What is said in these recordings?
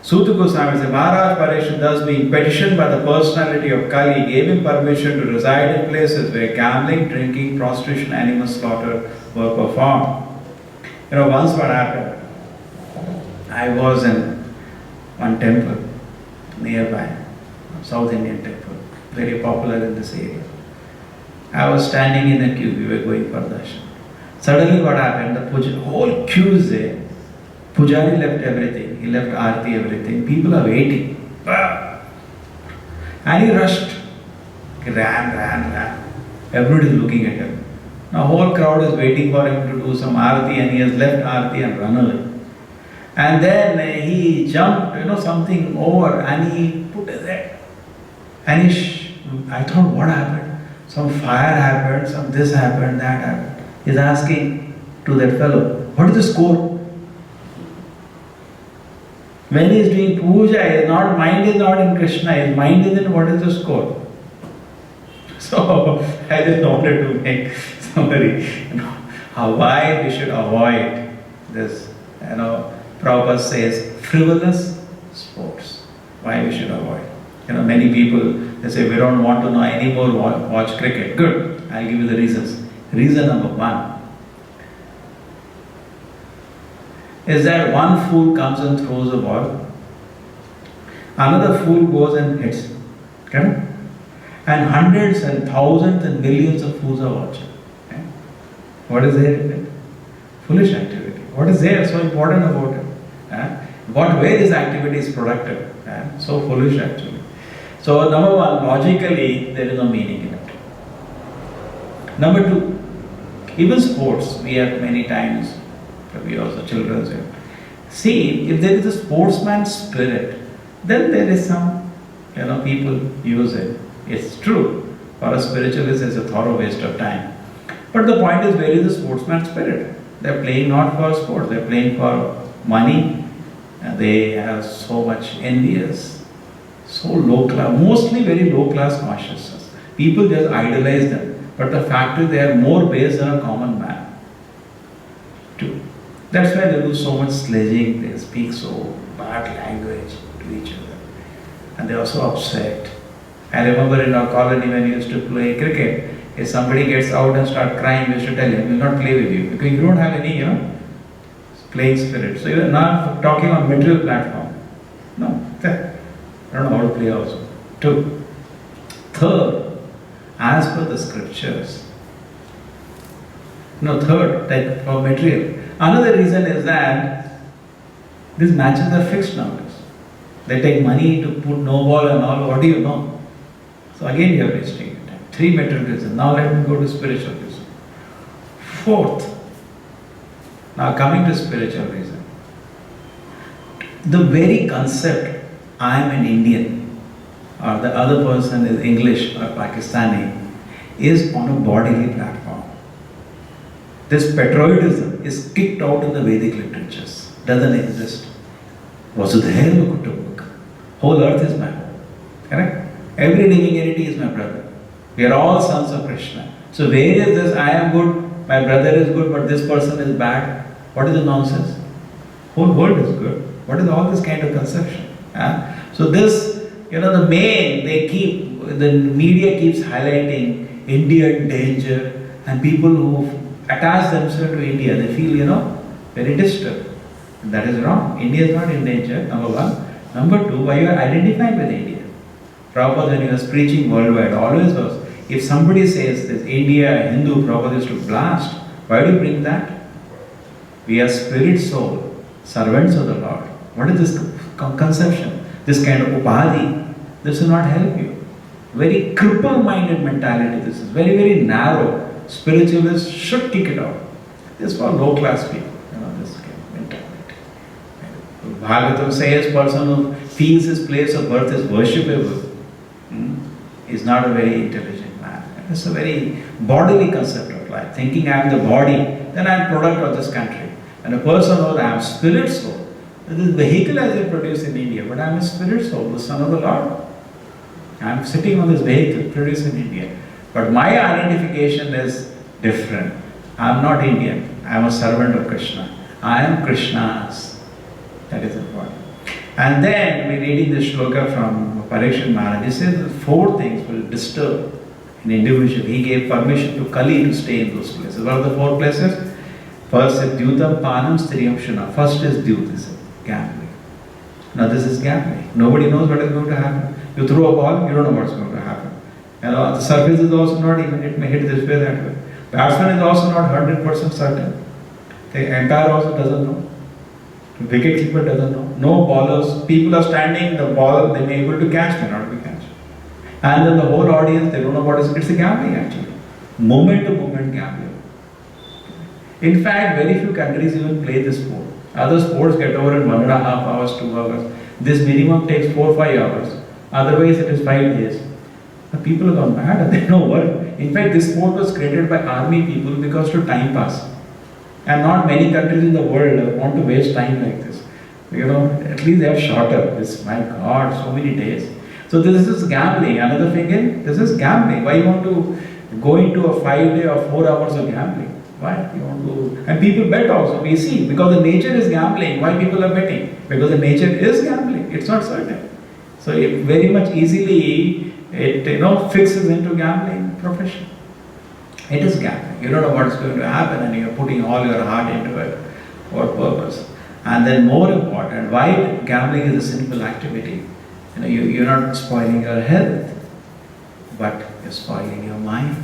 Sūta Gosvāmī says, Mahārāja Parīkṣit, thus being petitioned by the personality of Kali, gave him permission to reside in places where gambling, drinking, prostitution, animal slaughter were performed. Once what happened, I was in one temple nearby, South Indian temple, very popular in this area. I was standing in a queue, we were going for darshan. Suddenly what happened, the whole queue is there. Pujari left everything, he left Aarti, everything. People are waiting. And he rushed. He ran. Everybody is looking at him. Now whole crowd is waiting for him to do some Aarti, and he has left Aarti and run away. And then he jumped, something over, and he put his head. And I thought, what happened? Some fire happened, some this happened, that happened. He's asking to that fellow, what is the score? When he is doing puja, his mind is not in Krishna, his mind is in what is the score. So I just wanted to make somebody, why we should avoid this, Prabhupada says, frivolous sports. Why we should avoid. Many people, they say, we don't want to know anymore, watch cricket. Good, I'll give you the reasons. Reason number one is that one fool comes and throws a ball, another fool goes and hits. Okay? And hundreds and thousands and millions of fools are watching. Okay? What is there in it? Foolish activity. What is there so important about it? Where this activity is productive? So foolish actually. So number one, logically there is no meaning in it. Number two, even sports, we have many times, we also children say, see, if there is a sportsman's spirit, then there is some, people use it. It's true. For a spiritualist, it's a thorough waste of time. But the point is, where is the sportsman's spirit? They're playing not for sport, they're playing for money. And they have so much envious, so low class, mostly very low class consciousness. People just idolize them. But the fact is, they are more base than a common man. Too. That's why they do so much sledging, they speak so bad language to each other. And they are so upset. I remember in our colony when we used to play cricket, if somebody gets out and start crying, we used to tell him, we will not play with you. Because you don't have any, playing spirit. So you're not talking on material platform. No, I don't know how to play also. Two. Third, as per the scriptures. Third, like for material. Another reason is that these matches are fixed nowadays. They take money to put no ball and all, what do you know? So again you are wasting your time. Three material reasons. Now let me go to spiritual reason. Fourth, now coming to spiritual reason. The very concept, I am an Indian, or the other person is English or Pakistani, is on a bodily platform. This patriotism is kicked out in the Vedic literatures. Doesn't exist. Vasudhaiva Kutumbakam. Whole earth is my home. Correct? Every living entity is my brother. We are all sons of Krishna. So where is this, I am good, my brother is good, but this person is bad? What is the nonsense? Whole world is good. What is all this kind of conception? So this, the main, the media keeps highlighting India in danger, and people who attach themselves to India, they feel, very disturbed. That is wrong. India is not in danger, number one. Number two, why you are identified with India? Prabhupada, when he was preaching worldwide, always was, if somebody says this India, Hindu, Prabhupada used to blast, why do you bring that? We are spirit soul, servants of the Lord. What is this conception? This kind of upadhi, this will not help you. Very cripple-minded mentality this is, very, very narrow. Spiritualists should kick it out. This is for low-class people, this kind of mentality. Bhagavatam says, person who feels his place of birth is worshipable, is not a very intelligent man. It's a very bodily concept of life. Thinking I am the body, then I am product of this country. And a person knows I am spirit soul. This vehicle has been produced in India, but I am a spirit soul, the son of the Lord. I am sitting on this vehicle produced in India. But my identification is different. I am not Indian. I am a servant of Krishna. I am Krishna's. That is important. And then we're reading this shloka from Parīkṣit Mahārāja. He says that 4 things will disturb an individual. He gave permission to Kali to stay in those places. What are the 4 places? First is Dyutam, Panam, Striyam, Shuna. First is Dyut, this is gambling. Now this is gambling. Nobody knows what is going to happen. You throw a ball, you don't know what's going to happen. The surface is also not even, it may hit this way, that way. Batsman is also not 100% certain. The umpire also doesn't know. The wicket keeper doesn't know. No ballers. People are standing, the ball, they may be able to catch, may not be catch. And then the whole audience, they don't know what is it. It's a gambling actually. Moment to moment gambling. In fact, very few countries even play this sport. Other sports get over in 1.5 hours, 2 hours. This minimum takes 4 or 5 hours. Otherwise, it is 5 days. The people have gone mad and they know what. In fact, this sport was created by army people because to time pass. And not many countries in the world want to waste time like this. At least they have shorter. This, my God, so many days. So this is gambling. Another thing is, this is gambling. Why you want to go into a 5-day or 4 hours of gambling? Why? You want to, and people bet also. We see, because the nature is gambling. Why people are betting? Because the nature is gambling. It's not certain. So it very much easily, it fixes into gambling profession. It is gambling. You don't know what's going to happen and you're putting all your heart into it. What purpose? And then more important, why gambling is a sinful activity? You're not spoiling your health, but you're spoiling your mind.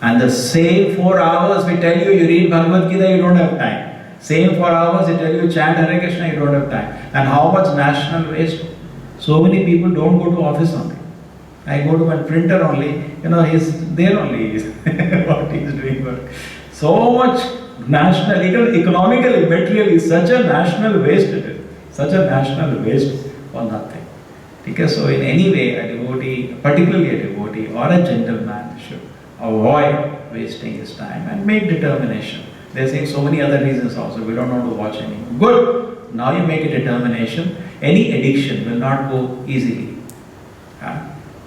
And the same 4 hours we tell you read Bhagavad Gita, you don't have time. Same 4 hours they tell you chant Hare Krishna, you don't have time. And how much national waste? So many people don't go to office only. I go to my printer only, he's there only, what he's doing work. So much national, economically, materially, such a national waste it is. Such a national waste for nothing. Okay, so in any way, a devotee, particularly a devotee or a gentleman should avoid wasting his time and make determination. They're saying so many other reasons also. We don't want to watch anymore. Good! Now you make a determination. Any addiction will not go easily.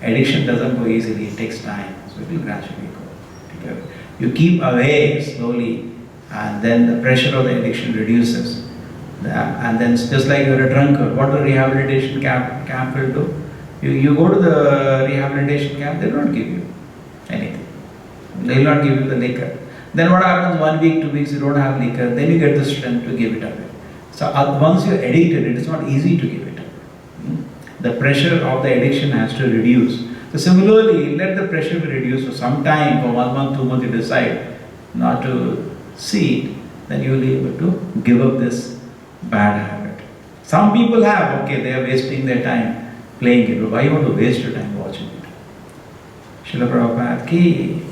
Addiction doesn't go easily, it takes time. So it will gradually go. Okay? You keep away slowly and then the pressure of the addiction reduces. And then just like you're a drunkard, what the rehabilitation camp will do? You go to the rehabilitation camp, they don't give you anything. They will not give you the liquor. Then what happens, 1 week, 2 weeks, you don't have liquor, then you get the strength to give it away. So once you're addicted, it is not easy to give it away. The pressure of the addiction has to reduce. So similarly, let the pressure be reduced for some time, for 1 month, 2 months, you decide not to see it, then you will be able to give up this bad habit. Some people have, they are wasting their time playing it, but why you want to waste your time watching it? Srila Prabhupada ki